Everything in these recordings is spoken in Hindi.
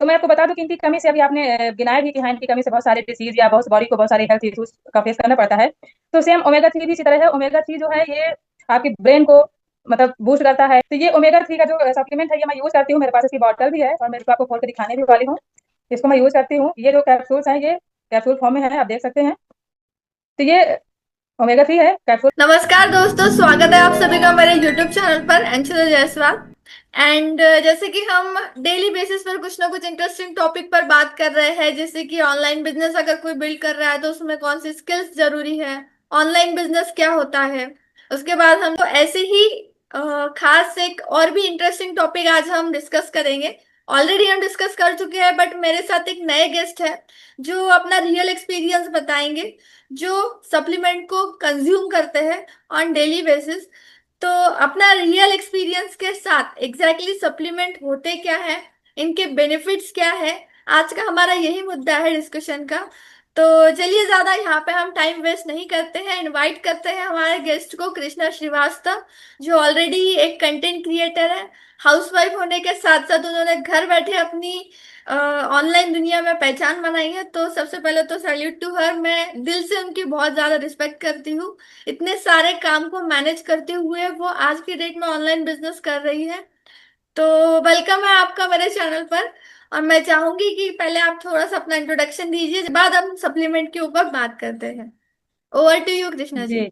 तो मैं आपको बता दूं कि इनकी कमी से अभी आपने गिनाया भी कि हाँ, इनकी कमी से बहुत सारे डिसीज या बहुत बॉडी को बहुत सारे हेल्थ इश्यूज का फेस करना पड़ता है। तो सेम ओमेगा 3 भी इसी तरह है। ओमेगा 3 जो है ये आपकी ब्रेन को मतलब बूस्ट करता है। तो ये ओमेगा 3 का जो सप्लीमेंट है ये मैं यूज करती हूँ। मेरे पास इसकी बॉटल भी है और मैं इसको आपको खोल के दिखाने भी वाली हूँ। इसको मैं यूज करती हूँ। ये जो कैप्सूल्स हैं ये कैप्सूल फॉर्म में है, आप देख सकते हैं। तो ये ओमेगा 3 है कैप्सूल। नमस्कार दोस्तों, स्वागत है आप सभी का मेरे YouTube चैनल पर अंशुल जायसवाल। एंड जैसे कि हम डेली बेसिस पर कुछ ना कुछ इंटरेस्टिंग टॉपिक पर बात कर रहे हैं, जैसे कि ऑनलाइन बिजनेस अगर कोई बिल्ड कर रहा है तो उसमें कौन सी स्किल्स जरूरी है, ऑनलाइन बिजनेस क्या होता है। उसके बाद हम तो ऐसे ही खास एक और भी इंटरेस्टिंग टॉपिक आज हम डिस्कस करेंगे। ऑलरेडी हम डिस्कस कर चुके हैं, बट मेरे साथ एक नए गेस्ट है जो अपना रियल एक्सपीरियंस बताएंगे, जो सप्लीमेंट को कंज्यूम करते हैं ऑन डेली बेसिस। तो अपना रियल एक्सपीरियंस के साथ एग्जैक्टली सप्लीमेंट होते क्या है, इनके बेनिफिट्स क्या है, आज का हमारा यही मुद्दा है डिस्कशन का। तो चलिए ज्यादा यहाँ पे हम टाइम वेस्ट नहीं करते हैं, इनवाइट करते हैं हमारे गेस्ट को, कृष्णा श्रीवास्तव, जो ऑलरेडी एक कंटेंट क्रिएटर है। हाउसवाइफ होने के साथ साथ उन्होंने घर बैठे अपनी ऑनलाइन दुनिया में पहचान बनाई है। तो सबसे पहले तो सैल्यूट टू हर, मैं दिल से उनकी बहुत ज्यादा रिस्पेक्ट करती हूँ। इतने सारे काम को मैनेज करते हुए वो आज की डेट में ऑनलाइन बिजनेस कर रही है। तो वेलकम है आपका मेरे चैनल पर। और मैं चाहूंगी कि पहले आप थोड़ा सा अपना इंट्रोडक्शन दीजिए, बाद हम सप्लीमेंट के ऊपर बात करते हैं। Over to you Krishna ji. जी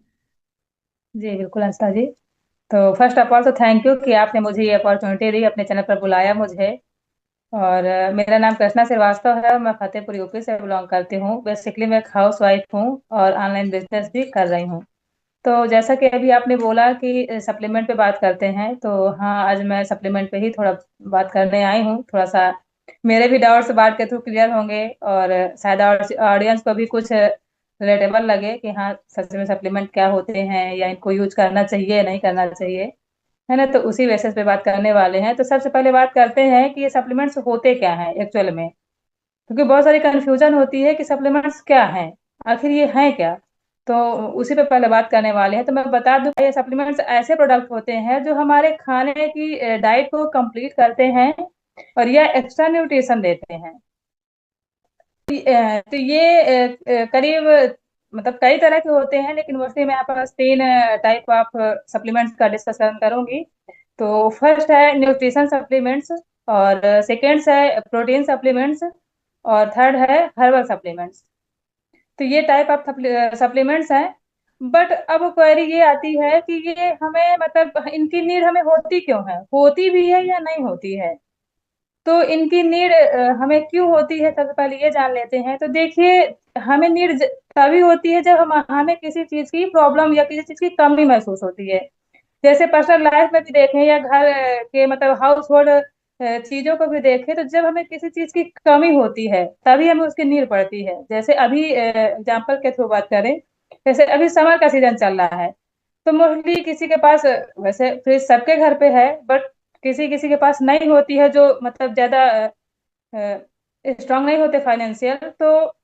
जी बिल्कुल अंशुल जी। तो फर्स्ट ऑफ ऑल तो थैंक यू कि आपने मुझे ये अपॉर्चुनिटी दी, अपने चैनल पर बुलाया मुझे। और मेरा नाम कृष्णा श्रीवास्तव है और मैं फतेहपुर यूपी से बिलोंग करती हूँ। बेसिकली मैं एक हाउस वाइफ हूँ और ऑनलाइन बिजनेस भी कर रही हूँ। तो जैसा कि अभी आपने बोला कि सप्लीमेंट पे बात करते हैं, तो हाँ, आज मैं सप्लीमेंट पे ही थोड़ा बात करने आई हूँ। थोड़ा सा मेरे भी डाउट्स बात के थ्रू क्लियर होंगे और शायद ऑडियंस को भी कुछ रिलेटेबल लगे कि हाँ, सच में सप्लीमेंट क्या होते हैं या इनको यूज करना चाहिए नहीं करना चाहिए, है ना। तो उसी बेसिस पे बात करने वाले हैं। तो सबसे पहले बात करते हैं कि ये सप्लीमेंट्स होते क्या हैं एक्चुअल में, क्योंकि बहुत सारी कंफ्यूजन होती है कि सप्लीमेंट्स क्या हैं, आखिर ये हैं क्या। तो उसी पे पहले बात करने वाले हैं। तो मैं बता दूं, ये सप्लीमेंट्स ऐसे प्रोडक्ट होते हैं जो हमारे खाने की डाइट को कंप्लीट करते हैं और यह एक्स्ट्रा न्यूट्रिशन देते हैं। तो ये करीब मतलब कई तरह के होते हैं, लेकिन मोस्टली मैं यहाँ पर 3 टाइप ऑफ सप्लीमेंट्स का डिस्कशन करूंगी। तो फर्स्ट है न्यूट्रिशन सप्लीमेंट्स, और सेकेंड्स है प्रोटीन सप्लीमेंट्स, और थर्ड है हर्बल सप्लीमेंट्स। तो ये टाइप ऑफ सप्लीमेंट्स हैं। बट अब क्वेरी ये आती है कि ये हमें मतलब इनकी नीड हमें होती क्यों है, होती भी है या नहीं होती है। तो इनकी नीड हमें क्यों होती है, सबसे पहले ये जान लेते हैं। तो देखिए, हमें नीड तभी होती है जब हमें किसी चीज की प्रॉब्लम या किसी चीज की कमी महसूस होती है। जैसे पर्सनल लाइफ में भी देखें या घर के मतलब हाउस होल्ड चीजों को भी देखें, तो जब हमें किसी चीज की कमी होती है तभी हमें उसकी नीड पड़ती है। जैसे अभी एग्जाम्पल के थ्रू बात करें, जैसे अभी समर का सीजन चल रहा है। तो मोस्टली किसी के पास वैसे फ्रिज सबके घर पे है, बट किसी किसी के पास नहीं होती है, जो मतलब ज्यादा स्ट्रांग नहीं होते फाइनेंशियल। तो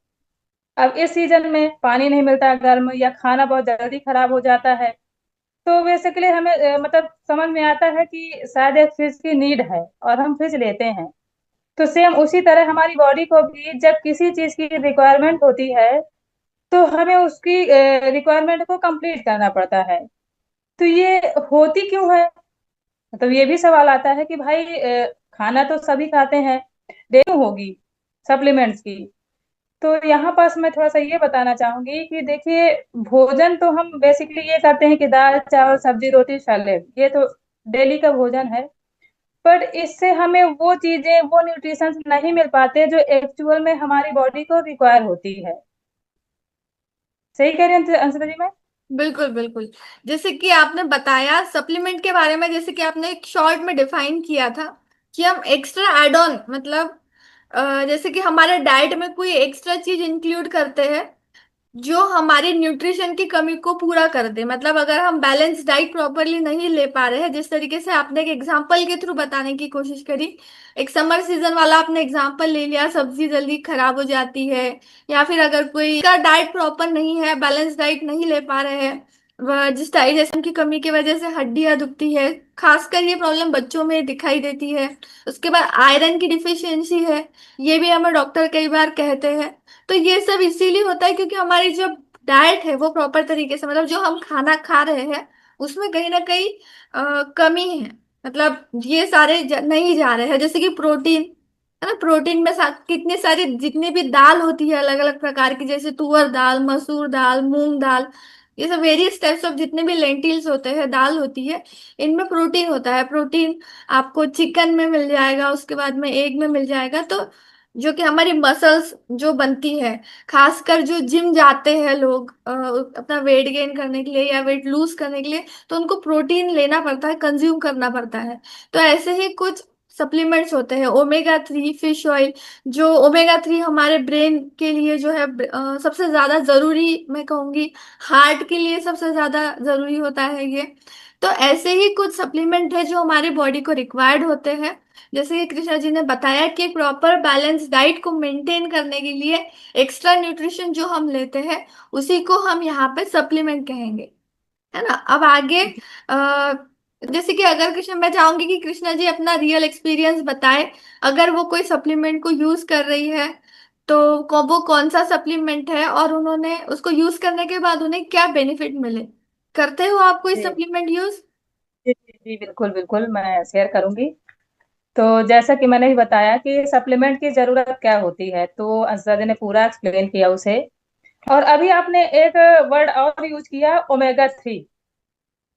अब इस सीजन में पानी नहीं मिलता गर्म, या खाना बहुत जल्दी खराब हो जाता है। तो बेसिकली हमें मतलब समझ में आता है कि शायद एक फ्रिज की नीड है और हम फ्रिज लेते हैं। तो सेम उसी तरह हमारी बॉडी को भी जब किसी चीज की रिक्वायरमेंट होती है तो हमें उसकी रिक्वायरमेंट को कंप्लीट करना पड़ता है। तो ये होती क्यों है, मतलब ये भी सवाल आता है कि भाई खाना तो सभी खाते हैं, क्यों होगी सप्लीमेंट्स की। तो यहाँ पास मैं थोड़ा सा ये बताना चाहूंगी कि देखिए, भोजन तो हम बेसिकली ये करते हैं कि दाल चावल सब्जी रोटी सैलेड, ये तो डेली का भोजन है। पर इससे हमें वो चीजें वो न्यूट्रिशन नहीं मिल पाते जो एक्चुअल में हमारी बॉडी को रिक्वायर होती है। सही कह रही हूँ अंशुल जी मैं। बिल्कुल बिल्कुल। जैसे कि आपने बताया सप्लीमेंट के बारे में, जैसे कि आपने एक शॉर्ट में डिफाइन किया था कि हम एक्स्ट्रा एड ऑन मतलब जैसे कि हमारे डाइट में कोई एक्स्ट्रा चीज इंक्लूड करते हैं जो हमारी न्यूट्रिशन की कमी को पूरा कर दे। मतलब अगर हम बैलेंस डाइट प्रॉपरली नहीं ले पा रहे हैं, जिस तरीके से आपने एक एग्जांपल के थ्रू बताने की कोशिश करी, एक समर सीजन वाला आपने एग्जांपल ले लिया, सब्जी जल्दी खराब हो जाती है, या फिर अगर कोई का डाइट प्रॉपर नहीं है, बैलेंस डाइट नहीं ले पा रहे हैं, जिस डाइजेशन की कमी की वजह से हड्डियां दुखती है, खासकर ये प्रॉब्लम बच्चों में दिखाई देती है। उसके बाद आयरन की डिफिशियंसी है, ये भी हमें डॉक्टर कई बार कहते हैं। तो ये सब इसीलिए होता है क्योंकि हमारी जो डाइट है वो प्रॉपर तरीके से, मतलब जो हम खाना खा रहे हैं उसमें कहीं ना कहीं कमी है। मतलब ये सारे नहीं जा रहे हैं, जैसे कि प्रोटीन, है ना। प्रोटीन में कितने सारे जितनी भी दाल होती है अलग अलग प्रकार की, जैसे तुअर दाल, मसूर दाल, मूंग दाल, ये सब वेरियस टाइप्स ऑफ जितने भी लेंटिल्स होते हैं, दाल होती है, इनमें प्रोटीन होता है। प्रोटीन आपको चिकन में मिल जाएगा, उसके बाद में एग में मिल जाएगा। तो जो कि हमारी मसल्स जो बनती है, खासकर जो जिम जाते हैं लोग अपना वेट गेन करने के लिए या वेट लूज करने के लिए, तो उनको प्रोटीन लेना पड़ता है, कंज्यूम करना पड़ता है। तो ऐसे ही कुछ सप्लीमेंट्स होते हैं, ओमेगा 3 फिश ऑयल। जो ओमेगा 3 हमारे ब्रेन के लिए जो है सबसे ज्यादा जरूरी, मैं कहूंगी हार्ट के लिए सबसे ज्यादा जरूरी होता है ये। तो ऐसे ही कुछ सप्लीमेंट है जो हमारी बॉडी को रिक्वायर्ड होते हैं। जैसे कि कृष्णा जी ने बताया कि प्रॉपर बैलेंस डाइट को मेंटेन करने के लिए एक्स्ट्रा न्यूट्रिशन जो हम लेते हैं उसी को हम यहाँ पे सप्लीमेंट कहेंगे, है ना। अब आगे आ, जैसे कि अगर कृष्णा, मैं चाहूंगी कि कृष्णा जी अपना रियल एक्सपीरियंस बताए। अगर वो कोई सप्लीमेंट को यूज कर रही है तो वो कौन सा सप्लीमेंट है और उन्होंने उसको यूज करने के बाद उन्हें क्या बेनिफिट मिले। करते हो आप कोई जी सप्लीमेंट यूज? जी जी जी, बिल्कुल बिल्कुल मैं शेयर करूंगी। तो जैसा कि मैंने भी बताया कि सप्लीमेंट की जरूरत क्या होती है, तो अंशुल जी ने पूरा एक्सप्लेन किया उसे। और अभी आपने एक वर्ड और यूज किया, ओमेगा 3।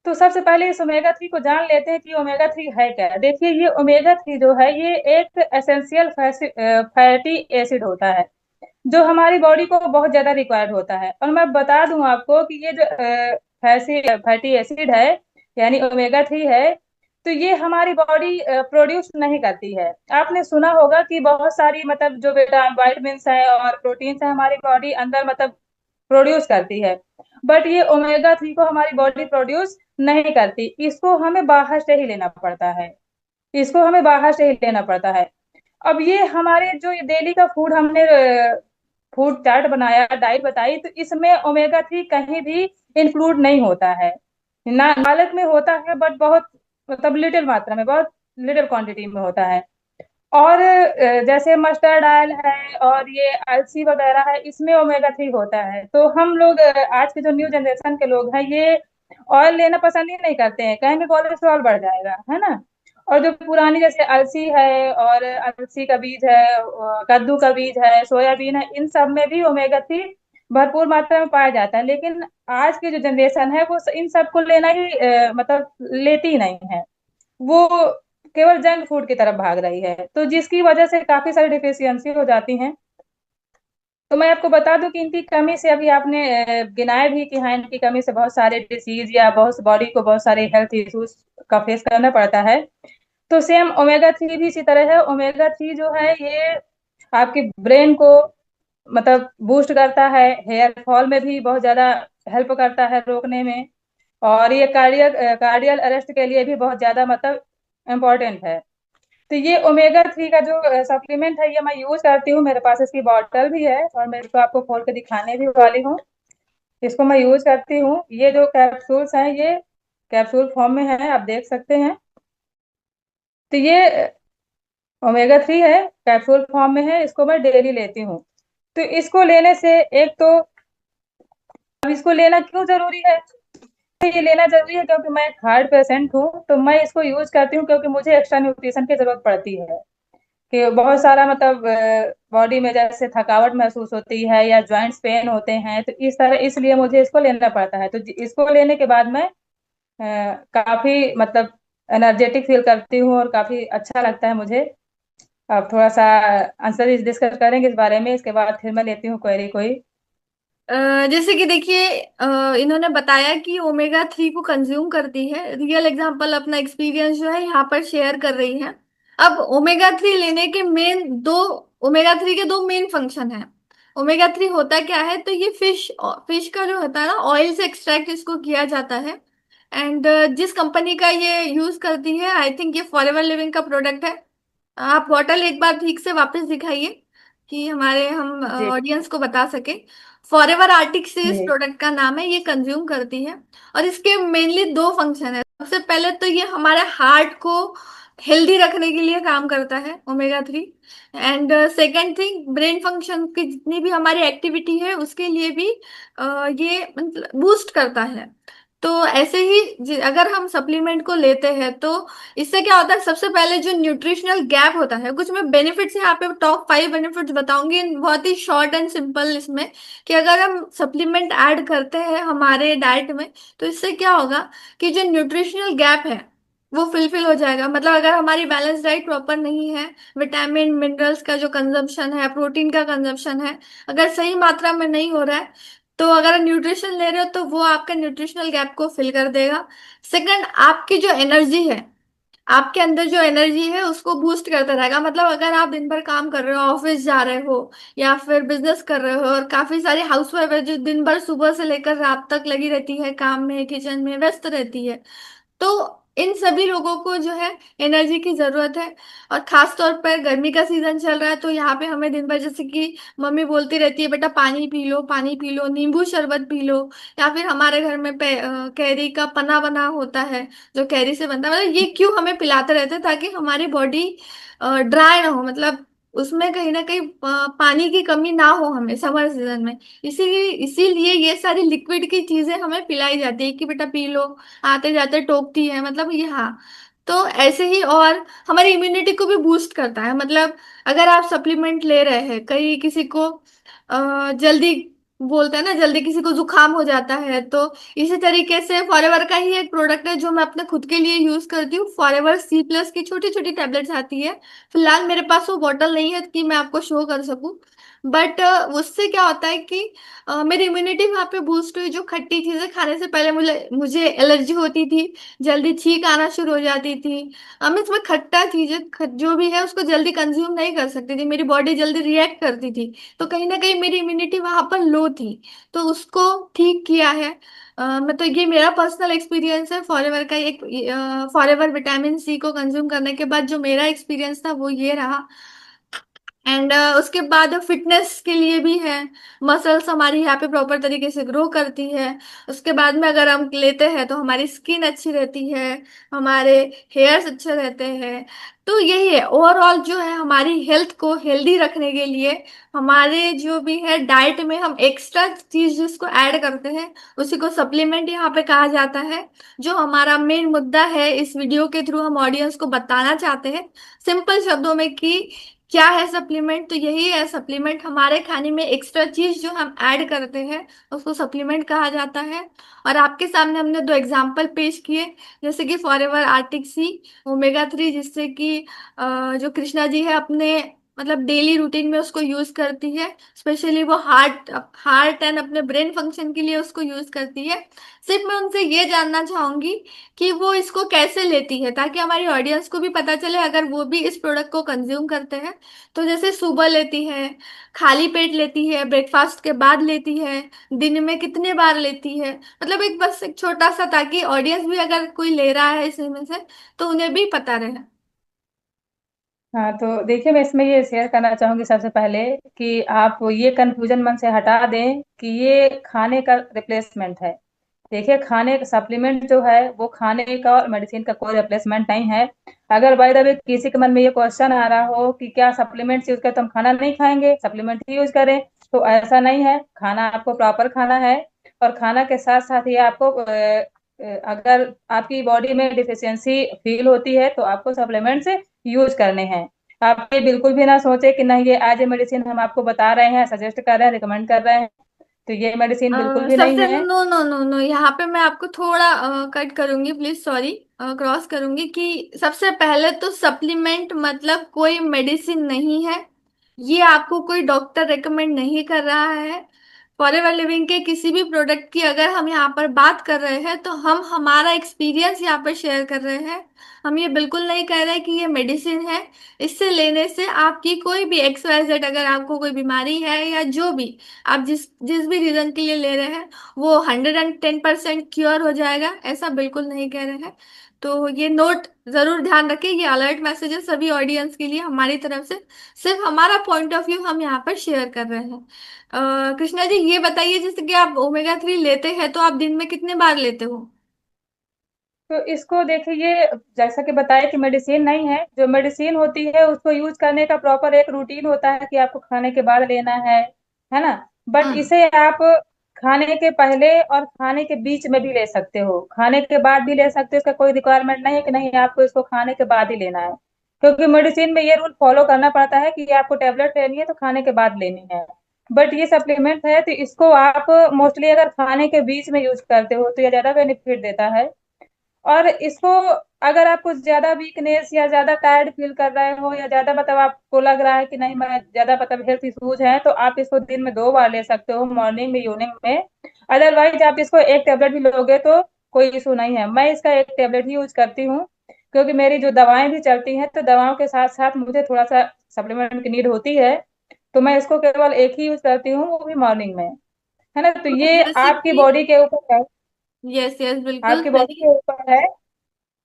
तो सबसे पहले इस ओमेगा 3 को जान लेते हैं कि ओमेगा 3 है क्या। देखिए, ये ओमेगा 3 जो है ये एक एसेंशियल फैटी एसिड होता है, जो हमारी बॉडी को बहुत ज्यादा रिक्वायर्ड होता है। और मैं बता दूं आपको कि ये जो फैटी एसिड है, यानी ओमेगा 3 है, तो ये हमारी बॉडी प्रोड्यूस नहीं करती है। आपने सुना होगा कि बहुत सारी मतलब जो विटामिन है और प्रोटीन्स है हमारी बॉडी अंदर मतलब प्रोड्यूस करती है, बट ये ओमेगा 3 को हमारी बॉडी प्रोड्यूस नहीं करती। इसको हमें बाहर से ही लेना पड़ता है। इसको हमें बाहर से ही लेना पड़ता है। अब ये हमारे जो ये डेली का फूड हमने फूड चार्ट बनाया, डाइट बताई, तो इसमें ओमेगा 3 कहीं भी इंक्लूड नहीं होता है। ना पालक में होता है, बट बहुत मतलब लिटिल मात्रा में, बहुत लिटिल क्वांटिटी में होता है। और जैसे मस्टर्ड ऑयल है और ये अलसी वगैरह है, इसमें ओमेगा 3 होता है। तो हम लोग आज के जो न्यू जनरेशन के लोग हैं, ये ऑयल लेना पसंद ही नहीं करते हैं, कहेंगे कोलेस्ट्रॉल बढ़ जाएगा, है ना। और जो पुरानी जैसे अलसी है और अलसी का बीज है, कद्दू का बीज है, सोयाबीन है, इन सब में भी ओमेगा 3 भरपूर मात्रा में पाया जाता है। लेकिन आज की जो जनरेशन है वो इन सबको लेना ही मतलब लेती ही नहीं है। वो केवल जंक फूड की तरफ भाग रही है, तो जिसकी वजह से काफी सारी डिफिशियंसी हो जाती हैं। तो मैं आपको बता दूं कि इनकी कमी से अभी आपने गिनाया भी कि हाँ, इनकी कमी से बहुत सारे डिसीज या बहुत बॉडी को बहुत सारे हेल्थ इश्यूज का फेस करना पड़ता है। तो सेम ओमेगा 3 भी इसी तरह है। ओमेगा 3 जो है ये आपके ब्रेन को मतलब बूस्ट करता है, हेयर फॉल में भी बहुत ज्यादा हेल्प करता है रोकने में। और ये कार्डियल अरेस्ट के लिए भी बहुत ज्यादा मतलब इम्पोर्टेंट है। तो ये ओमेगा 3 का जो सप्लीमेंट है ये मैं यूज करती हूँ, मेरे पास इसकी बॉटल भी है और मैं इसको आपको खोल के दिखाने भी वाली हूँ। इसको मैं यूज करती हूँ। ये जो कैप्सूल्स हैं ये कैप्सूल फॉर्म में है, आप देख सकते हैं। तो ये ओमेगा 3 है, कैप्सूल फॉर्म में है, इसको मैं डेली लेती हूँ। तो इसको लेने से एक तो, अब इसको लेना क्यों जरूरी है, ये लेना जरूरी है क्योंकि मैं एक हार्ट पेशेंट हूँ, तो मैं इसको यूज करती हूँ क्योंकि मुझे एक्स्ट्रा न्यूट्रिशन की जरूरत पड़ती है। कि बहुत सारा मतलब बॉडी में जैसे थकावट महसूस होती है या जॉइंट्स पेन होते हैं, तो इस तरह इसलिए मुझे इसको लेना पड़ता है। तो इसको लेने के बाद मैं काफी मतलब एनर्जेटिक फील करती हूँ और काफी अच्छा लगता है मुझे। अब थोड़ा सा आंसर डिस्कस करेंगे इस बारे में, इसके बाद फिर मैं लेती हूँ क्वेरी कोई। जैसे कि देखिए, इन्होंने बताया कि ओमेगा 3 को कंज्यूम करती है, रियल एग्जांपल अपना एक्सपीरियंस जो है यहाँ पर शेयर कर रही है। अब ओमेगा 3 लेने के ओमेगा 3 के दो मेन फंक्शन है। ओमेगा 3 होता क्या है, तो ये फिश का जो होता है ना, ऑयल से एक्सट्रैक्ट इसको किया जाता है। एंड जिस कंपनी का ये यूज करती है, आई थिंक ये फॉरएवर लिविंग का प्रोडक्ट है। आप बॉटल एक बार ठीक से वापस दिखाइए। कि हमारे हम जी ऑडियंस को बता सके। फॉरएवर आर्टिक से इस जी प्रोडक्ट का नाम है, ये कंज्यूम करती है। और इसके मेनली दो फंक्शन है। सबसे पहले तो ये हमारे हार्ट को हेल्दी रखने के लिए काम करता है, omega 3। And second thing, brain function की जितनी भी हमारी एक्टिविटी है उसके लिए भी ये मतलब बूस्ट करता है। तो ऐसे ही अगर हम सप्लीमेंट को लेते हैं तो इससे क्या होता है, सबसे पहले जो न्यूट्रिशनल गैप होता है, कुछ मैं बेनिफिट्स यहाँ पे टॉप 5 बेनिफिट्स बताऊंगी बहुत ही शॉर्ट एंड सिंपल इसमें, कि अगर हम सप्लीमेंट ऐड करते हैं हमारे डाइट में तो इससे क्या होगा कि जो न्यूट्रिशनल गैप है वो फिलफिल हो जाएगा। मतलब अगर हमारी बैलेंस डाइट प्रॉपर नहीं है, विटामिन मिनरल्स का जो कंजम्पशन है, प्रोटीन का कंजम्पशन है, अगर सही मात्रा में नहीं हो रहा है, तो अगर न्यूट्रिशन ले रहे हो तो वो आपका न्यूट्रिशनल गैप को फिल कर देगा। सेकंड, आपकी जो एनर्जी है, आपके अंदर जो एनर्जी है उसको बूस्ट करता रहेगा। मतलब अगर आप दिन भर काम कर रहे हो, ऑफिस जा रहे हो या फिर बिजनेस कर रहे हो, और काफी सारी हाउसवाइफ है जो दिन भर सुबह से लेकर रात तक लगी रहती है, काम में किचन में व्यस्त रहती है, तो इन सभी लोगों को जो है एनर्जी की जरूरत है। और खास तौर पर गर्मी का सीजन चल रहा है तो यहाँ पे हमें दिन भर, जैसे कि मम्मी बोलती रहती है, बेटा पानी पी लो, पानी पी लो, नींबू शरबत पी लो, या फिर हमारे घर में कैरी का पना बना होता है जो कैरी से बनता है। मतलब ये क्यों हमें पिलाते रहते हैं, ताकि हमारी बॉडी ड्राई ना हो, मतलब उसमें कहीं ना कहीं पानी की कमी ना हो हमें समर सीजन में। इसीलिए इसीलिए ये सारी लिक्विड की चीजें हमें पिलाई जाती है कि बेटा पी लो, आते जाते टोकती है, मतलब ये हाँ। तो ऐसे ही, और हमारी इम्यूनिटी को भी बूस्ट करता है। मतलब अगर आप सप्लीमेंट ले रहे हैं, कहीं किसी को जल्दी बोलते हैं ना, जल्दी किसी को जुकाम हो जाता है, तो इसी तरीके से फॉरएवर का ही एक प्रोडक्ट है जो मैं अपने खुद के लिए यूज करती हूँ। फॉरएवर C+ की छोटी छोटी टैबलेट्स आती है। फिलहाल मेरे पास वो बॉटल नहीं है कि मैं आपको शो कर सकूं, बट उससे क्या होता है कि मेरी इम्यूनिटी वहां पे बूस्ट हुई। जो खट्टी चीजें खाने से पहले मुझे मुझे एलर्जी होती थी, जल्दी छींक आना शुरू हो जाती थी, मैं इसमें खट्टा चीजें जो भी है उसको जल्दी कंज्यूम नहीं कर सकती थी, मेरी बॉडी जल्दी रिएक्ट करती थी, तो कहीं ना कहीं मेरी इम्यूनिटी वहां पर लो थी, तो उसको ठीक किया है। मैं तो ये मेरा पर्सनल एक्सपीरियंस है फॉरएवर का। एक फॉरएवर विटामिन C को कंज्यूम करने के बाद जो मेरा एक्सपीरियंस था वो ये रहा। एंड उसके बाद फिटनेस के लिए भी है, मसल्स हमारी यहाँ पे प्रॉपर तरीके से ग्रो करती है। उसके बाद में अगर हम लेते हैं तो हमारी स्किन अच्छी रहती है, हमारे हेयर्स अच्छे रहते हैं। तो यही है ओवरऑल जो है, हमारी हेल्थ को हेल्दी रखने के लिए हमारे जो भी है डाइट में हम एक्स्ट्रा चीज जिसको ऐड करते हैं उसी को सप्लीमेंट यहाँ पे कहा जाता है। जो हमारा मेन मुद्दा है इस वीडियो के थ्रू हम ऑडियंस को बताना चाहते हैं सिंपल शब्दों में कि क्या है सप्लीमेंट, तो यही है सप्लीमेंट। हमारे खाने में एक्स्ट्रा चीज जो हम ऐड करते हैं उसको सप्लीमेंट कहा जाता है। और आपके सामने हमने दो एग्जाम्पल पेश किए, जैसे कि फॉरएवर आर्टिक ओमेगा 3, जिससे कि जो कृष्णा जी है अपने मतलब डेली रूटीन में उसको यूज करती है। स्पेशली वो हार्ट हार्ट एंड अपने ब्रेन फंक्शन के लिए उसको यूज करती है। सिर्फ मैं उनसे ये जानना चाहूंगी कि वो इसको कैसे लेती है, ताकि हमारी ऑडियंस को भी पता चले अगर वो भी इस प्रोडक्ट को कंज्यूम करते हैं। तो जैसे सुबह लेती है, खाली पेट लेती है, ब्रेकफास्ट के बाद लेती है, दिन में कितने बार लेती है, मतलब एक बस एक छोटा सा, ताकि ऑडियंस भी अगर कोई ले रहा है इसमें से तो उन्हें भी पता रहे। हाँ। तो देखिए, मैं इसमें ये शेयर करना चाहूंगी सबसे पहले कि आप ये कंफ्यूजन मन से हटा दें कि ये खाने का रिप्लेसमेंट है। देखिए, खाने सप्लीमेंट जो है वो खाने का और मेडिसिन का कोई रिप्लेसमेंट नहीं है। अगर बाय द वे किसी के मन में ये क्वेश्चन आ रहा हो कि क्या सप्लीमेंट्स यूज करें तो हम खाना नहीं खाएंगे, सप्लीमेंट ही यूज करें, तो ऐसा नहीं है। खाना आपको प्रॉपर खाना है, और खाना के साथ साथ ये आपको अगर आपकी बॉडी में डिफिशियंसी फील होती है तो आपको सप्लीमेंट्स यूज करने हैं। आप ये बिल्कुल भी ना सोचे कि नहीं, ये एज ए मेडिसिन हम आपको बता रहे हैं, सजेस्ट कर रहे हैं, रिकमेंड कर रहे हैं, तो ये मेडिसिन बिल्कुल भी नहीं सबसे है। नो नो नो नो, यहाँ पे मैं आपको थोड़ा कट करूंगी, प्लीज सॉरी, क्रॉस करूंगी कि सबसे पहले तो सप्लीमेंट मतलब कोई मेडिसिन नहीं है। ये आपको कोई डॉक्टर रेकमेंड नहीं कर रहा है। फॉरएवर लिविंग के किसी भी प्रोडक्ट की अगर हम यहाँ पर बात कर रहे हैं तो हम हमारा एक्सपीरियंस यहाँ पर शेयर कर रहे हैं। हम ये बिल्कुल नहीं कह रहे कि ये मेडिसिन है। इससे लेने से आपकी कोई भी XYZ, अगर आपको कोई बीमारी है या जो भी आप जिस जिस भी रीजन के लिए ले रहे हैं, वो 110% क्योर हो जाएगा, ऐसा बिल्कुल नहीं कह रहे हैं। तो ये नोट जरूर ध्यान रखें, ये अलर्ट मैसेजेस सभी ऑडियंस के लिए हमारी तरफ से, सिर्फ हमारा पॉइंट ऑफ व्यू हम यहाँ पर शेयर कर रहे हैं। कृष्णा जी ये बताइए, जैसे कि आप ओमेगा 3 लेते हैं तो आप दिन में कितने बार लेते हो? तो इसको देखिए, ये जैसा कि बताया कि मेडिसिन नहीं है। जो मेडिसिन होती है उसको यूज करने का प्रॉपर एक रूटीन होता है कि आपको खाने के बाद लेना है ना। बट हम्म। इसे आप खाने के पहले और खाने के बीच में भी ले सकते हो, खाने के बाद भी ले सकते हो। इसका कोई रिक्वायरमेंट नहीं है कि नहीं आपको इसको खाने के बाद ही लेना है, क्योंकि मेडिसिन में ये रूल फॉलो करना पड़ता है कि आपको टेबलेट लेनी है तो खाने के बाद लेनी है। बट ये सप्लीमेंट है तो इसको आप मोस्टली अगर खाने के बीच में यूज करते हो तो ये ज्यादा बेनिफिट देता है। और इसको अगर आप कुछ ज्यादा वीकनेस या ज्यादा टायर्ड फील कर रहे हो, या ज्यादा मतलब आपको लग रहा है कि नहीं मैं ज्यादा मतलब हेल्थ इश्यूज हैं, तो आप इसको दिन में 2 बार ले सकते हो, मॉर्निंग में इवनिंग में। अदरवाइज आप इसको एक टेबलेट भी लोगे तो कोई इशू नहीं है। मैं इसका एक टेबलेट ही यूज करती हूँ, क्योंकि मेरी जो दवाएं भी चलती हैं तो दवाओं के साथ साथ मुझे थोड़ा सा सप्लीमेंट की नीड होती है। तो मैं इसको केवल एक ही यूज करती हूँ, वो भी मॉर्निंग में, है ना। तो तो ये जैसे आपकी कि, बॉडी के ऊपर है, यस यस बिल्कुल आपकी बॉडी सही। के ऊपर है।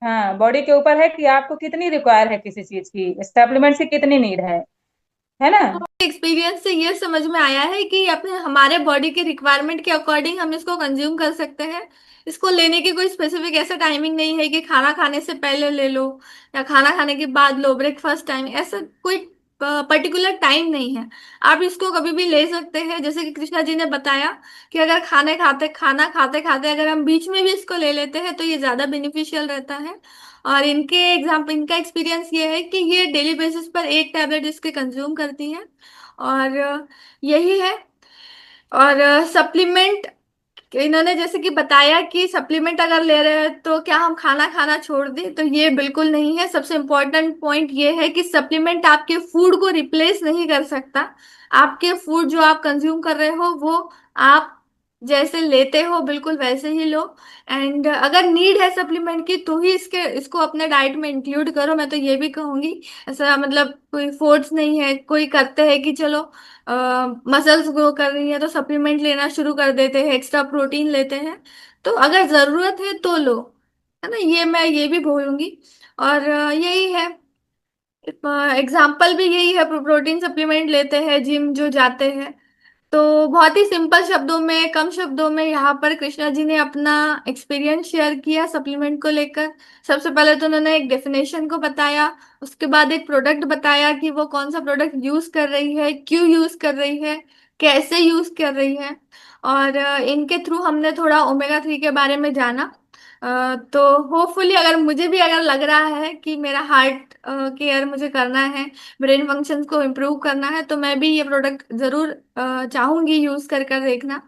हाँ, बॉडी के ऊपर है कि आपको कितनी रिक्वायर है किसी चीज की, सप्लीमेंट्स की कितनी नीड है ना। एक्सपीरियंस से ये समझ में आया है कि अपने हमारे बॉडी के रिक्वायरमेंट के अकॉर्डिंग हम इसको कंज्यूम कर सकते हैं। इसको लेने की कोई स्पेसिफिक ऐसा टाइमिंग नहीं है कि खाना खाने से पहले ले लो या खाना खाने के बाद लो, ब्रेकफास्ट टाइम, ऐसा कोई पर्टिकुलर टाइम नहीं है। आप इसको कभी भी ले सकते हैं। जैसे कि कृष्णा जी ने बताया कि अगर खाना खाते खाते अगर हम बीच में भी इसको ले लेते हैं तो ये ज्यादा बेनिफिशियल रहता है। और इनका एक्सपीरियंस ये है कि ये डेली बेसिस पर एक टैबलेट इसके कंज्यूम करती हैं। और यही है। और सप्लीमेंट, इन्होंने जैसे कि बताया कि सप्लीमेंट अगर ले रहे हैं तो क्या हम खाना खाना छोड़ दें, तो ये बिल्कुल नहीं है। सबसे इम्पोर्टेंट पॉइंट ये है कि सप्लीमेंट आपके फूड को रिप्लेस नहीं कर सकता। आपके फूड जो आप कंज्यूम कर रहे हो वो आप जैसे लेते हो बिल्कुल वैसे ही लो। एंड अगर नीड है सप्लीमेंट की तो ही इसको अपने डाइट में इंक्लूड करो, मैं तो ये भी कहूंगी। ऐसा मतलब कोई फोर्स नहीं है, कोई करते हैं कि चलो मसल्स ग्रो कर रही है तो सप्लीमेंट लेना शुरू कर देते हैं, एक्स्ट्रा प्रोटीन लेते हैं। तो अगर जरूरत है तो लो, है ना, ये मैं ये भी बोलूंगी। और यही है, एग्जाम्पल भी यही है, प्रोटीन सप्लीमेंट लेते हैं जिम जो जाते हैं। तो बहुत ही सिंपल शब्दों में, कम शब्दों में यहाँ पर कृष्णा जी ने अपना एक्सपीरियंस शेयर किया सप्लीमेंट को लेकर। सबसे पहले तो उन्होंने एक डेफिनेशन को बताया, उसके बाद एक प्रोडक्ट बताया कि वो कौन सा प्रोडक्ट यूज कर रही है, क्यों यूज कर रही है, कैसे यूज कर रही है। और इनके थ्रू हमने थोड़ा ओमेगा 3 के बारे में जाना। तो होपफुली अगर मुझे भी अगर लग रहा है कि मेरा हार्ट केयर मुझे करना है, ब्रेन फंक्शंस को इम्प्रूव करना है, तो मैं भी ये प्रोडक्ट जरूर चाहूंगी यूज कर कर देखना।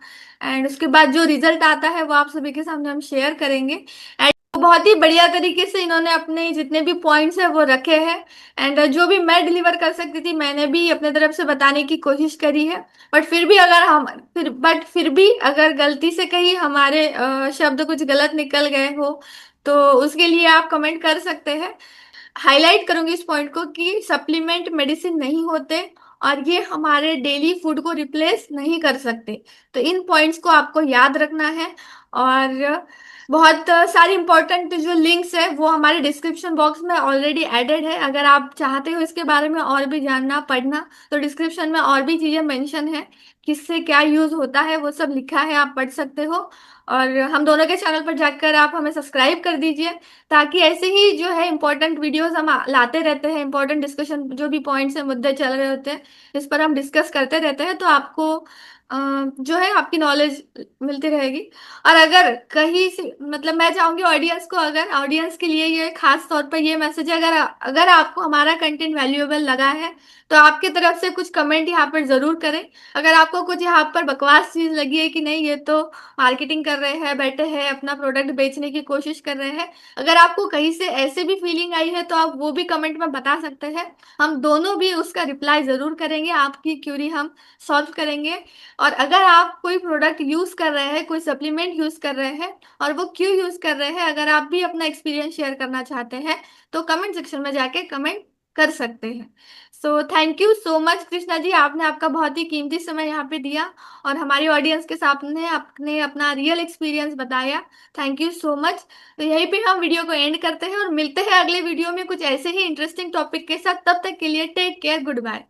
एंड उसके बाद जो रिजल्ट आता है वो आप सभी के सामने हम शेयर करेंगे। एंड बहुत ही बढ़िया तरीके से इन्होंने अपने जितने भी पॉइंट्स है वो रखे हैं। एंड जो भी मैं डिलीवर कर सकती थी मैंने भी अपने तरफ से बताने की कोशिश करी है। बट फिर भी अगर गलती से कहीं हमारे शब्द कुछ गलत निकल गए हो तो उसके लिए आप कमेंट कर सकते हैं। हाईलाइट करूंगी इस पॉइंट को कि सप्लीमेंट मेडिसिन नहीं होते और ये हमारे डेली फूड को रिप्लेस नहीं कर सकते। तो इन पॉइंट्स को आपको याद रखना है। और बहुत सारी इंपॉर्टेंट जो लिंक्स है वो हमारे डिस्क्रिप्शन बॉक्स में ऑलरेडी एडेड है। अगर आप चाहते हो इसके बारे में और भी जानना पढ़ना तो डिस्क्रिप्शन में और भी चीजें मेंशन है, किससे क्या यूज होता है वो सब लिखा है, आप पढ़ सकते हो। और हम दोनों के चैनल पर जाकर आप हमें सब्सक्राइब कर दीजिए, ताकि ऐसे ही जो है इंपॉर्टेंट वीडियोस हम लाते रहते हैं, इंपॉर्टेंट डिस्कशन जो भी पॉइंट्स हैं, मुद्दे चल रहे होते हैं, इस पर हम डिस्कस करते रहते हैं, तो आपको जो है आपकी नॉलेज मिलती रहेगी। और अगर कहीं से मतलब मैं चाहूंगी ऑडियंस को, अगर ऑडियंस के लिए ये खास तौर पर ये मैसेज है, अगर अगर आपको हमारा कंटेंट वैल्यूएबल लगा है तो आपकी तरफ से कुछ कमेंट यहाँ पर जरूर करें। अगर आपको कुछ यहाँ पर बकवास चीज लगी है कि नहीं ये तो मार्केटिंग कर रहे हैं, बैठे हैं अपना प्रोडक्ट बेचने की कोशिश कर रहे हैं, अगर आपको कहीं से ऐसे भी फीलिंग आई है तो आप वो भी कमेंट में बता सकते हैं। हम दोनों भी उसका रिप्लाई जरूर करेंगे, आपकी क्यूरी हम सॉल्व करेंगे। और अगर आप कोई प्रोडक्ट यूज कर रहे हैं, कोई सप्लीमेंट यूज कर रहे हैं और वो क्यों यूज कर रहे हैं, अगर आप भी अपना एक्सपीरियंस शेयर करना चाहते हैं तो कमेंट सेक्शन में जाके कमेंट कर सकते हैं। So thank you so much Krishna ji, आपने आपका बहुत ही कीमती समय यहाँ पे दिया और हमारी ऑडियंस के सामने आपने अपना रियल एक्सपीरियंस बताया। Thank you so much. तो यहीं पे हम वीडियो को एंड करते हैं और मिलते हैं अगले वीडियो में कुछ ऐसे ही इंटरेस्टिंग टॉपिक के साथ। तब तक के लिए टेक केयर, गुड बाय।